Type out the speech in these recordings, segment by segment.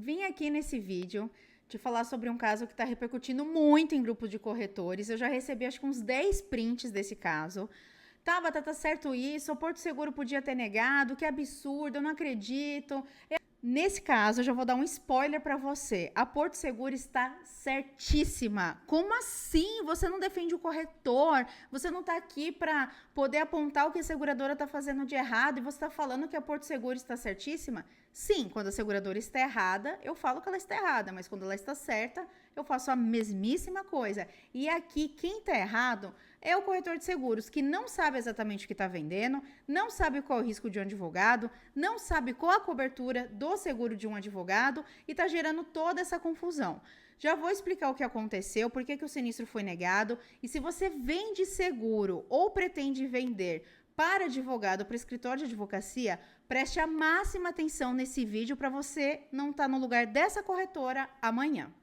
Vim aqui nesse vídeo te falar sobre um caso que está repercutindo muito em grupos de corretores. Eu já recebi acho que uns 10 prints desse caso. Tá, Batata, certo isso, o Porto Seguro podia ter negado, que absurdo, eu não acredito. Nesse caso, eu já vou dar um spoiler para você. A Porto Seguro está certíssima. Como assim? Você não defende o corretor? Você não está aqui para poder apontar o que a seguradora está fazendo de errado e você está falando que a Porto Seguro está certíssima? Sim, quando a seguradora está errada, eu falo que ela está errada, mas quando ela está certa, eu faço a mesmíssima coisa. E aqui, quem está errado é o corretor de seguros, que não sabe exatamente o que está vendendo, não sabe qual é o risco de um advogado, não sabe qual a cobertura do seguro de um advogado e está gerando toda essa confusão. Já vou explicar o que aconteceu, por que o sinistro foi negado e se você vende seguro ou pretende vender para advogado, para escritório de advocacia, preste a máxima atenção nesse vídeo para você não estar no lugar dessa corretora amanhã.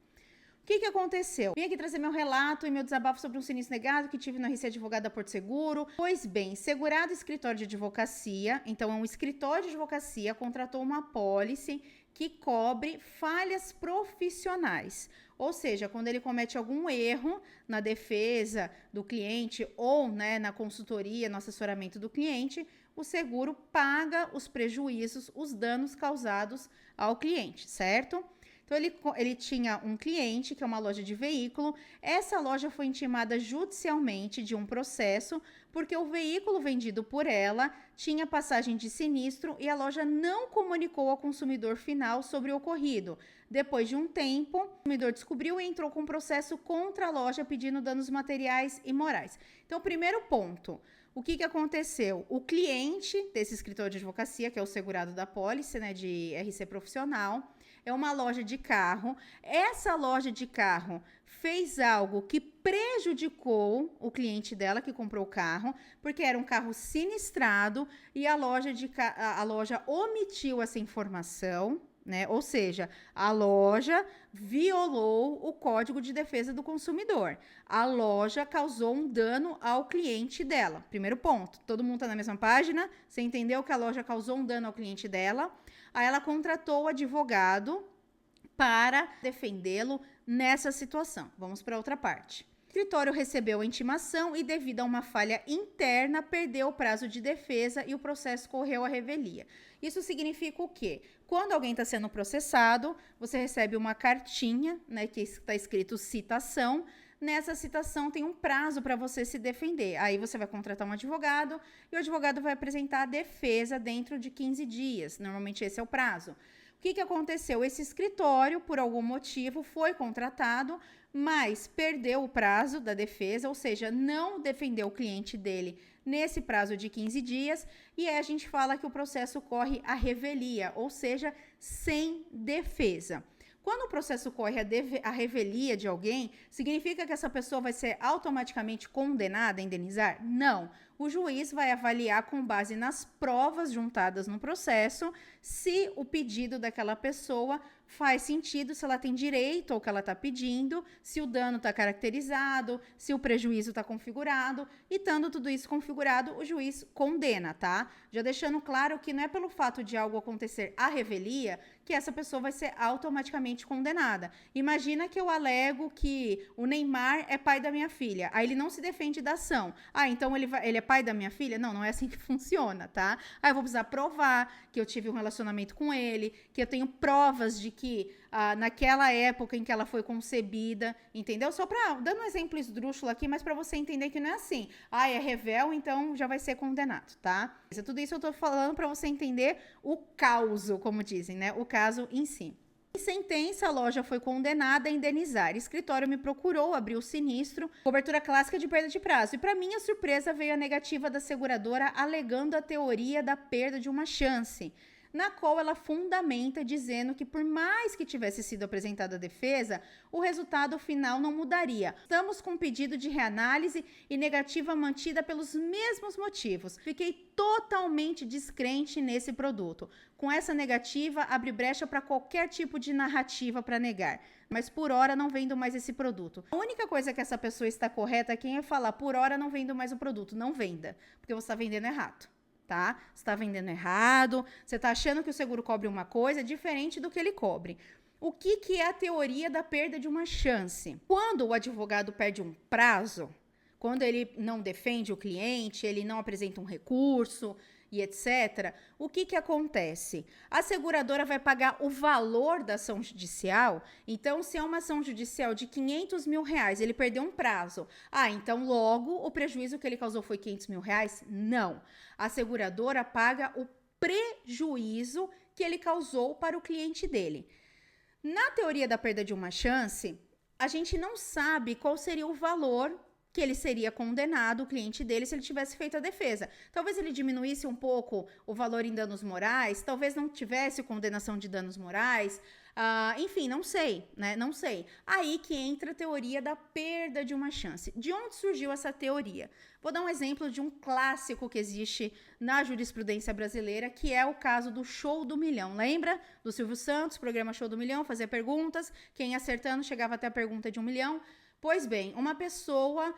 O que aconteceu? Vim aqui trazer meu relato e meu desabafo sobre um sinistro negado que tive no RC Advogado da Porto Seguro. Pois bem, segurado escritório de advocacia, então é um escritório de advocacia, contratou uma apólice que cobre falhas profissionais. Ou seja, quando ele comete algum erro na defesa do cliente ou na consultoria, no assessoramento do cliente, o seguro paga os prejuízos, os danos causados ao cliente, certo? Então, ele tinha um cliente, que é uma loja de veículo. Essa loja foi intimada judicialmente de um processo, porque o veículo vendido por ela tinha passagem de sinistro e a loja não comunicou ao consumidor final sobre o ocorrido. Depois de um tempo, o consumidor descobriu e entrou com um processo contra a loja pedindo danos materiais e morais. Então, primeiro ponto. O que aconteceu? O cliente desse escritório de advocacia, que é o segurado da apólice, de RC profissional, é uma loja de carro. Essa loja de carro fez algo que prejudicou o cliente dela que comprou o carro, porque era um carro sinistrado e a loja omitiu essa informação. Ou seja, a loja violou o Código de Defesa do Consumidor. A loja causou um dano ao cliente dela. Primeiro ponto, todo mundo está na mesma página? Você entendeu que a loja causou um dano ao cliente dela? Aí ela contratou o advogado para defendê-lo nessa situação. Vamos para outra parte. O escritório recebeu a intimação e, devido a uma falha interna, perdeu o prazo de defesa e o processo correu à revelia. Isso significa o quê? Quando alguém está sendo processado, você recebe uma cartinha, que está escrito citação. Nessa citação tem um prazo para você se defender. Aí você vai contratar um advogado e o advogado vai apresentar a defesa dentro de 15 dias. Normalmente esse é o prazo. O que aconteceu? Esse escritório, por algum motivo, foi contratado, mas perdeu o prazo da defesa, ou seja, não defendeu o cliente dele nesse prazo de 15 dias, e aí a gente fala que o processo corre à revelia, ou seja, sem defesa. Quando o processo corre a revelia de alguém, significa que essa pessoa vai ser automaticamente condenada a indenizar? Não. O juiz vai avaliar com base nas provas juntadas no processo se o pedido daquela pessoa faz sentido, se ela tem direito ao que ela está pedindo, se o dano está caracterizado, se o prejuízo está configurado, e estando tudo isso configurado, o juiz condena, tá? Já deixando claro que não é pelo fato de algo acontecer à revelia que essa pessoa vai ser automaticamente condenada. Imagina que eu alego que o Neymar é pai da minha filha, aí ele não se defende da ação. Então ele é pai da minha filha? Não é assim que funciona, tá? Aí eu vou precisar provar que eu tive um relacionamento com ele, que eu tenho provas de que naquela época em que ela foi concebida, entendeu? Só dando um exemplo esdrúxulo aqui, mas para você entender que não é assim. É revel, então já vai ser condenado, tá? Tudo isso eu tô falando para você entender o causo, como dizem, o caso em si. Em sentença, a loja foi condenada a indenizar. O escritório me procurou, abriu o sinistro, cobertura clássica de perda de prazo. E para minha surpresa, veio a negativa da seguradora alegando a teoria da perda de uma chance, na qual ela fundamenta dizendo que por mais que tivesse sido apresentada a defesa, o resultado final não mudaria. Estamos com pedido de reanálise e negativa mantida pelos mesmos motivos. Fiquei totalmente descrente nesse produto. Com essa negativa, abre brecha para qualquer tipo de narrativa para negar. Mas por hora não vendo mais esse produto. A única coisa que essa pessoa está correta é quem é falar por hora não vendo mais o produto. Não venda, porque você está vendendo errado. Tá? Você está vendendo errado, você está achando que o seguro cobre uma coisa diferente do que ele cobre. O que é a teoria da perda de uma chance? Quando o advogado perde um prazo, quando ele não defende o cliente, ele não apresenta um recurso e etc., o que acontece? A seguradora vai pagar o valor da ação judicial. Então, se é uma ação judicial de R$500 mil, ele perdeu um prazo. Então logo o prejuízo que ele causou foi R$500 mil? Não. A seguradora paga o prejuízo que ele causou para o cliente dele. Na teoria da perda de uma chance, a gente não sabe qual seria o valor que ele seria condenado, o cliente dele, se ele tivesse feito a defesa. Talvez ele diminuísse um pouco o valor em danos morais, talvez não tivesse condenação de danos morais, enfim, não sei, né? Não sei. Aí que entra a teoria da perda de uma chance. De onde surgiu essa teoria? Vou dar um exemplo de um clássico que existe na jurisprudência brasileira, que é o caso do Show do Milhão. Lembra do Silvio Santos, programa Show do Milhão, fazia perguntas, quem acertando chegava até a pergunta de R$1 milhão. Pois bem, uma pessoa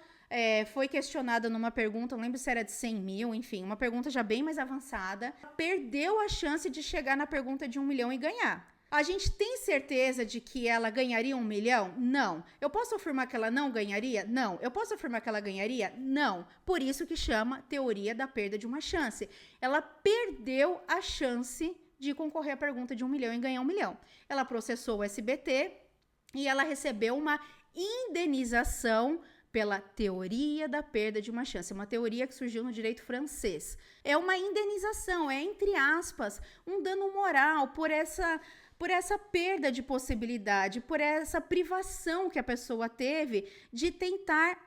foi questionada numa pergunta, não lembro se era de 100 mil, enfim, uma pergunta já bem mais avançada, perdeu a chance de chegar na pergunta de R$1 milhão e ganhar. A gente tem certeza de que ela ganharia R$1 milhão? Não. Eu posso afirmar que ela não ganharia? Não. Eu posso afirmar que ela ganharia? Não. Por isso que chama teoria da perda de uma chance. Ela perdeu a chance de concorrer à pergunta de R$1 milhão e ganhar R$1 milhão. Ela processou o SBT e ela recebeu uma indenização pela teoria da perda de uma chance, uma teoria que surgiu no direito francês. É uma indenização, é, entre aspas, um dano moral por essa perda de possibilidade, por essa privação que a pessoa teve de tentar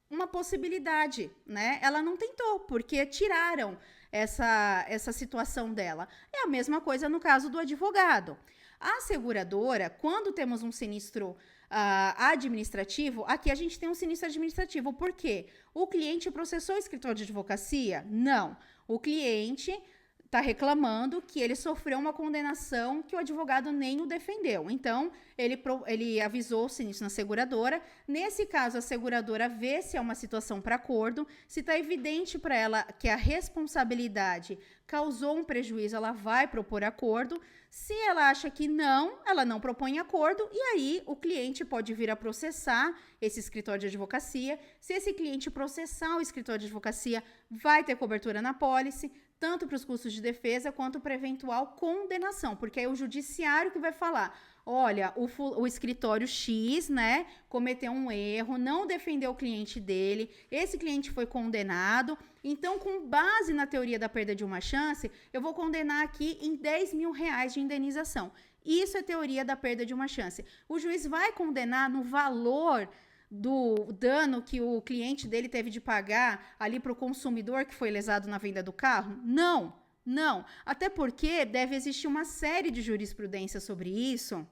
uma possibilidade, né? Ela não tentou, porque tiraram essa situação dela. É a mesma coisa no caso do advogado. A seguradora, quando temos um sinistro administrativo, aqui a gente tem um sinistro administrativo. Por quê? O cliente processou o escritório de advocacia? Não. O cliente está reclamando que ele sofreu uma condenação que o advogado nem o defendeu. Então, ele avisou o sinistro na seguradora. Nesse caso, a seguradora vê se é uma situação para acordo. Se está evidente para ela que a responsabilidade causou um prejuízo, ela vai propor acordo. Se ela acha que não, ela não propõe acordo. E aí, o cliente pode vir a processar esse escritório de advocacia. Se esse cliente processar o escritório de advocacia, vai ter cobertura na apólice, tanto para os custos de defesa quanto para eventual condenação, porque é o judiciário que vai falar, olha, o escritório X, né, cometeu um erro, não defendeu o cliente dele, esse cliente foi condenado, então, com base na teoria da perda de uma chance, eu vou condenar aqui em R$10 mil de indenização. Isso é teoria da perda de uma chance. O juiz vai condenar no valor do dano que o cliente dele teve de pagar ali para o consumidor que foi lesado na venda do carro? Não, não. Até porque deve existir uma série de jurisprudência sobre isso,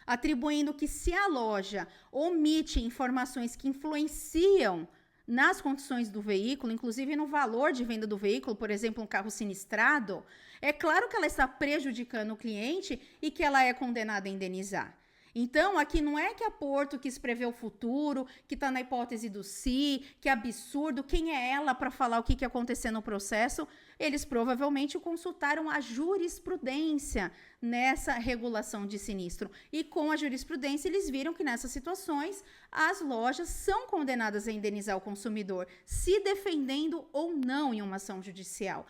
atribuindo que se a loja omite informações que influenciam nas condições do veículo, inclusive no valor de venda do veículo, por exemplo, um carro sinistrado, é claro que ela está prejudicando o cliente e que ela é condenada a indenizar. Então, aqui não é que a Porto quis prever o futuro, que está na hipótese do si, que é absurdo, quem é ela para falar o que ia acontecer no processo? Eles provavelmente consultaram a jurisprudência nessa regulação de sinistro. E com a jurisprudência, eles viram que nessas situações, as lojas são condenadas a indenizar o consumidor, se defendendo ou não em uma ação judicial.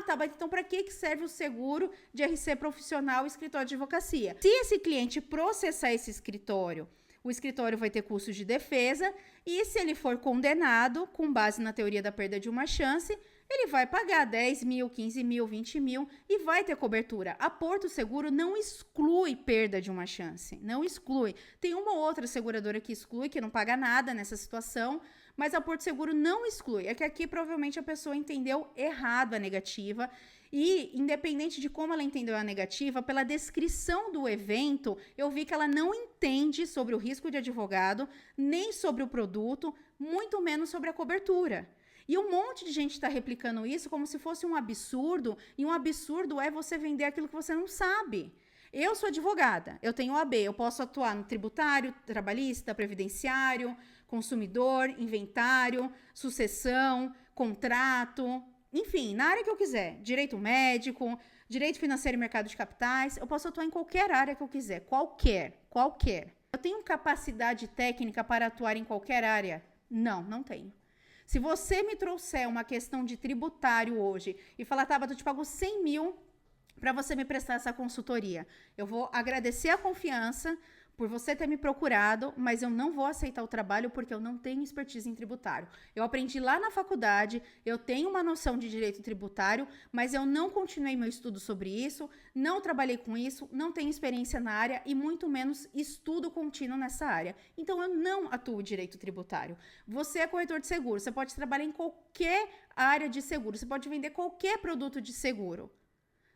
Tá, mas então para que serve o seguro de RC profissional e escritório de advocacia? Se esse cliente processar esse escritório, o escritório vai ter custos de defesa e se ele for condenado, com base na teoria da perda de uma chance, ele vai pagar 10 mil, 15 mil, 20 mil e vai ter cobertura. A Porto Seguro não exclui perda de uma chance, não exclui. Tem uma ou outra seguradora que exclui, que não paga nada nessa situação, mas a Porto Seguro não exclui. É que aqui provavelmente a pessoa entendeu errado a negativa e, independente de como ela entendeu a negativa, pela descrição do evento, eu vi que ela não entende sobre o risco de advogado, nem sobre o produto, muito menos sobre a cobertura. E um monte de gente está replicando isso como se fosse um absurdo, e um absurdo é você vender aquilo que você não sabe. Eu sou advogada, eu tenho OAB, eu posso atuar no tributário, trabalhista, previdenciário, consumidor, inventário, sucessão, contrato, enfim, na área que eu quiser, direito médico, Direito financeiro e mercado de capitais, eu posso atuar em qualquer área que eu quiser, qualquer. Eu tenho capacidade técnica para atuar em qualquer área? Não, não tenho. Se você me trouxer uma questão de tributário hoje e falar, Tabata, eu te pago 100 mil para você me prestar essa consultoria, eu vou agradecer a confiança por você ter me procurado, mas eu não vou aceitar o trabalho porque eu não tenho expertise em tributário. Eu aprendi lá na faculdade, eu tenho uma noção de direito tributário, mas eu não continuei meu estudo sobre isso, não trabalhei com isso, não tenho experiência na área e muito menos estudo contínuo nessa área. Então, eu não atuo direito tributário. Você é corretor de seguro, você pode trabalhar em qualquer área de seguro, você pode vender qualquer produto de seguro.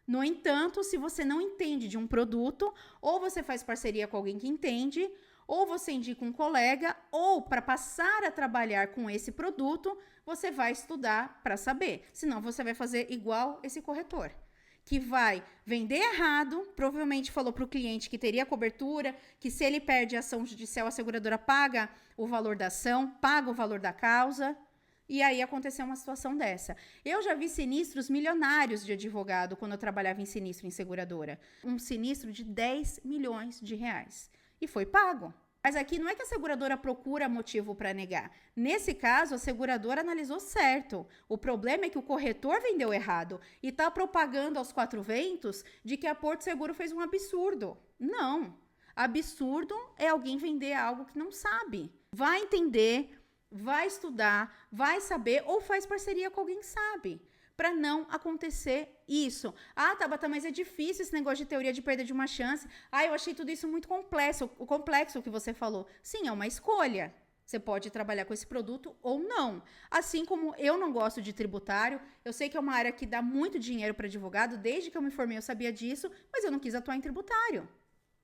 No entanto, se você não entende de um produto, ou você faz parceria com alguém que entende, ou você indica um colega, ou para passar a trabalhar com esse produto, você vai estudar para saber. Senão, você vai fazer igual esse corretor, que vai vender errado, provavelmente falou para o cliente que teria cobertura, que se ele perde a ação judicial, a seguradora paga o valor da ação, paga o valor da causa. E aí aconteceu uma situação dessa. Eu já vi sinistros milionários de advogado quando eu trabalhava em sinistro em seguradora. Um sinistro de 10 milhões de reais. E foi pago. Mas aqui não é que a seguradora procura motivo para negar. Nesse caso, a seguradora analisou certo. O problema é que o corretor vendeu errado e está propagando aos quatro ventos de que a Porto Seguro fez um absurdo. Não. Absurdo é alguém vender algo que não sabe. Vai entender, vai estudar, vai saber ou faz parceria com alguém que sabe, para não acontecer isso. Ah, Tabata, mas é difícil esse negócio de teoria de perda de uma chance. Ah, eu achei tudo isso muito complexo, o complexo que você falou. Sim, é uma escolha. Você pode trabalhar com esse produto ou não. Assim como eu não gosto de tributário, eu sei que é uma área que dá muito dinheiro para advogado, desde que eu me formei eu sabia disso, mas eu não quis atuar em tributário.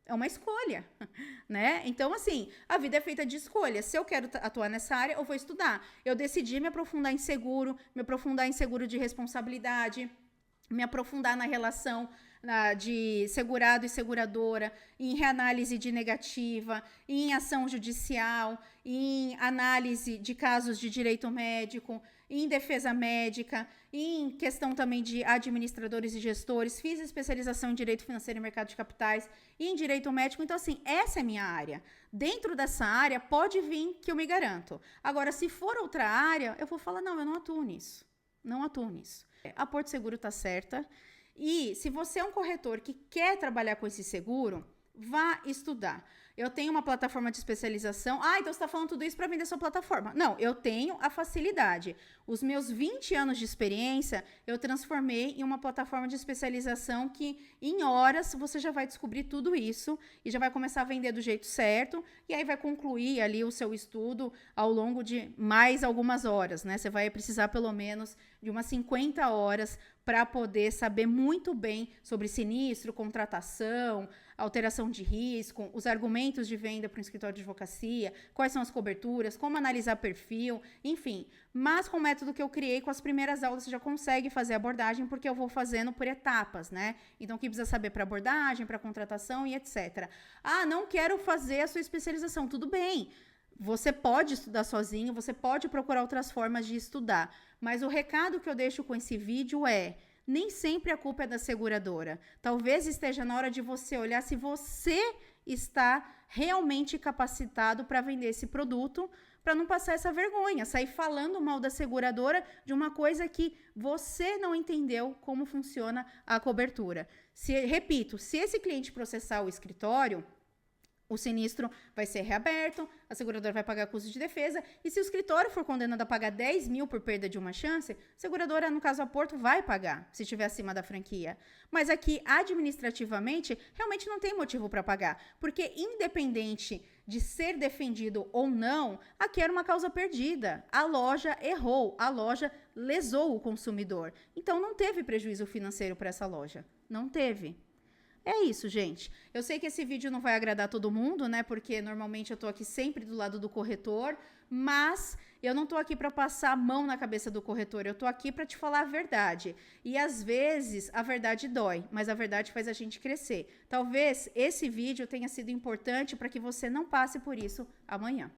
É uma escolha, né? Então, assim, a vida é feita de escolha. Se eu quero atuar nessa área, eu vou estudar. Eu decidi me aprofundar em seguro de responsabilidade, me aprofundar na relação de segurado e seguradora, em reanálise de negativa, em ação judicial, em análise de casos de direito médico, em defesa médica, em questão também de administradores e gestores. Fiz especialização em direito financeiro e mercado de capitais e em direito médico. Então, assim, essa é a minha área. Dentro dessa área, pode vir que eu me garanto. Agora, se for outra área, eu vou falar, não, eu não atuo nisso. Não atuo nisso. A Porto Seguro tá certa. E se você é um corretor que quer trabalhar com esse seguro, vá estudar. Eu tenho uma plataforma de especialização. Ah, então você está falando tudo isso para vender sua plataforma. Não, eu tenho a facilidade. Os meus 20 anos de experiência, eu transformei em uma plataforma de especialização que, em horas, você já vai descobrir tudo isso e já vai começar a vender do jeito certo. E aí vai concluir ali o seu estudo ao longo de mais algumas horas, né? Você vai precisar, pelo menos, de umas 50 horas para poder saber muito bem sobre sinistro, contratação, alteração de risco, os argumentos de venda para o escritório de advocacia, quais são as coberturas, como analisar perfil, enfim. Mas com o método que eu criei, com as primeiras aulas você já consegue fazer a abordagem, porque eu vou fazendo por etapas, né? Então, o que precisa saber para abordagem, para contratação e etc. Ah, não quero fazer a sua especialização. Tudo bem. Você pode estudar sozinho, você pode procurar outras formas de estudar, mas o recado que eu deixo com esse vídeo é: nem sempre a culpa é da seguradora. Talvez esteja na hora de você olhar se você está realmente capacitado para vender esse produto, para não passar essa vergonha, sair falando mal da seguradora de uma coisa que você não entendeu como funciona a cobertura. Repito, se esse cliente processar o escritório, o sinistro vai ser reaberto, a seguradora vai pagar custo de defesa, e se o escritório for condenado a pagar 10 mil por perda de uma chance, a seguradora, no caso a Porto, vai pagar, se estiver acima da franquia. Mas aqui, administrativamente, realmente não tem motivo para pagar, porque independente de ser defendido ou não, aqui era uma causa perdida. A loja errou, a loja lesou o consumidor. Então, não teve prejuízo financeiro para essa loja. Não teve. É isso, gente. Eu sei que esse vídeo não vai agradar todo mundo, né? Porque normalmente eu tô aqui sempre do lado do corretor, mas eu não tô aqui para passar a mão na cabeça do corretor, eu tô aqui para te falar a verdade. E às vezes a verdade dói, mas a verdade faz a gente crescer. Talvez esse vídeo tenha sido importante para que você não passe por isso amanhã.